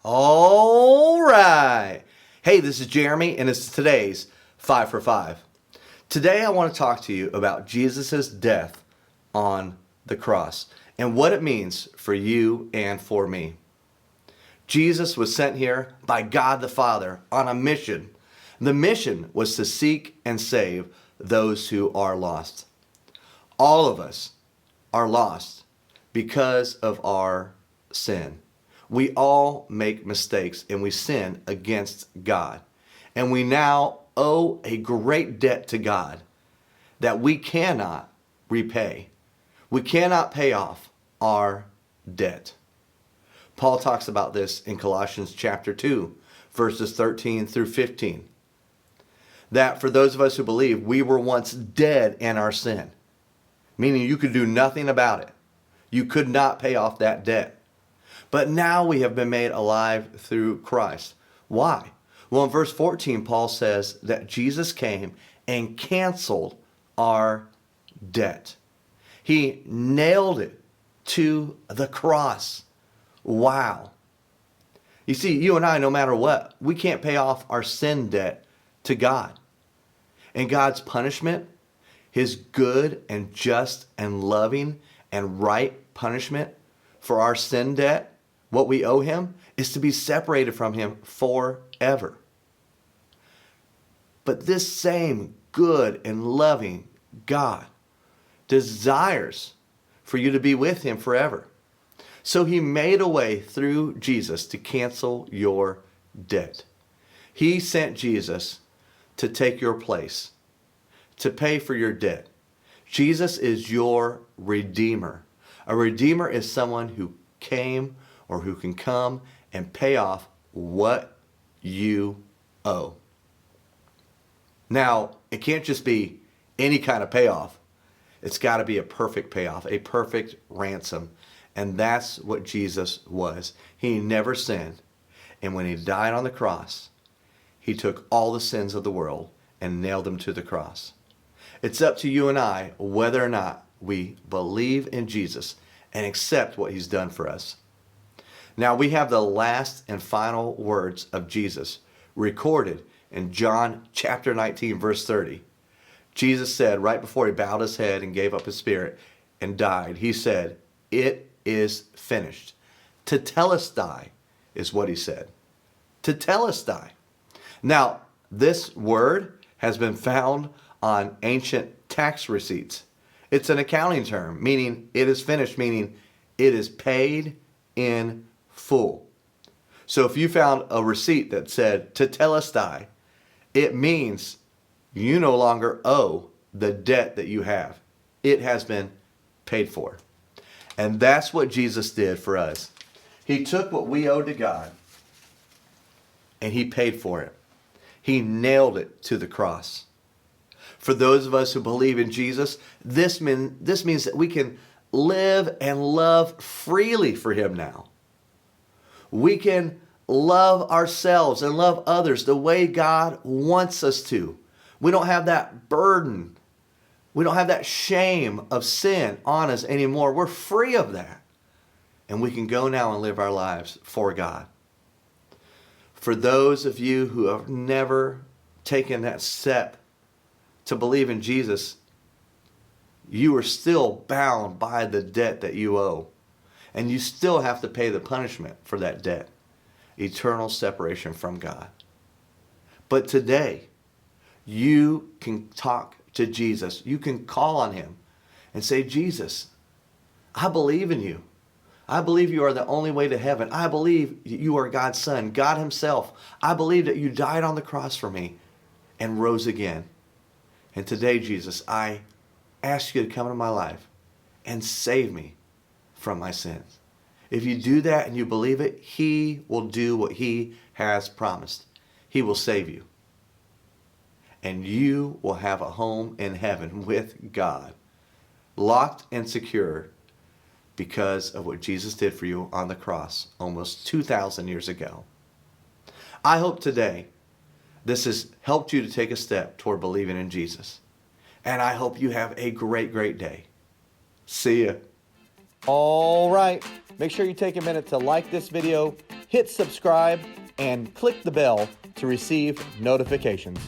All right. Hey, this is Jeremy, and it's today's 5 for 5. Today I want to talk to you about Jesus' death on the cross and what it means for you and for me. Jesus was sent here by God the Father on a mission. The mission was to seek and save those who are lost. All of us are lost because of our sin. We all make mistakes and we sin against God. And we now owe a great debt to God that we cannot repay. We cannot pay off our debt. Paul talks about this in Colossians chapter 2, verses 13 through 15. That for those of us who believe, we were once dead in our sin, meaning you could do nothing about it. You could not pay off that debt. But now we have been made alive through Christ. Why? Well, in verse 14, Paul says that Jesus came and canceled our debt. He nailed it to the cross. Wow. You see, you and I, no matter what, we can't pay off our sin debt to God. And God's punishment, His good and just and loving and right punishment for our sin debt, what we owe Him, is to be separated from Him forever. But this same good and loving God desires for you to be with Him forever. So He made a way through Jesus to cancel your debt. He sent Jesus to take your place, to pay for your debt. Jesus is your Redeemer. A Redeemer is someone who came or who can come and pay off what you owe. Now, it can't just be any kind of payoff. It's got to be a perfect payoff, a perfect ransom. And that's what Jesus was. He never sinned. And when He died on the cross, He took all the sins of the world and nailed them to the cross. It's up to you and I whether or not we believe in Jesus and accept what He's done for us. Now we have the last and final words of Jesus recorded in John chapter 19, verse 30. Jesus said right before He bowed His head and gave up His spirit and died, He said, "It is finished." Tetelestai is what He said. Tetelestai. Now, this word has been found on ancient tax receipts. It's an accounting term, meaning it is finished, meaning it is paid in full. So if you found a receipt that said tetelestai, it means you no longer owe the debt that you have. It has been paid for. And that's what Jesus did for us. He took what we owed to God and He paid for it. He nailed it to the cross. For those of us who believe in Jesus, this means that we can live and love freely for Him now. We can love ourselves and love others the way God wants us to. We don't have that burden. We don't have that shame of sin on us anymore. We're free of that. And we can go now and live our lives for God. For those of you who have never taken that step to believe in Jesus, you are still bound by the debt that you owe. And you still have to pay the punishment for that debt. Eternal separation from God. But today, you can talk to Jesus. You can call on Him and say, "Jesus, I believe in You. I believe You are the only way to heaven. I believe You are God's Son, God Himself. I believe that You died on the cross for me and rose again. And today, Jesus, I ask You to come into my life and save me from my sins." If you do that and you believe it, He will do what He has promised. He will save you. And you will have a home in heaven with God, locked and secure because of what Jesus did for you on the cross almost 2,000 years ago. I hope today this has helped you to take a step toward believing in Jesus. And I hope you have a great, great day. See ya. All right. Make sure you take a minute to like this video, hit subscribe, and click the bell to receive notifications.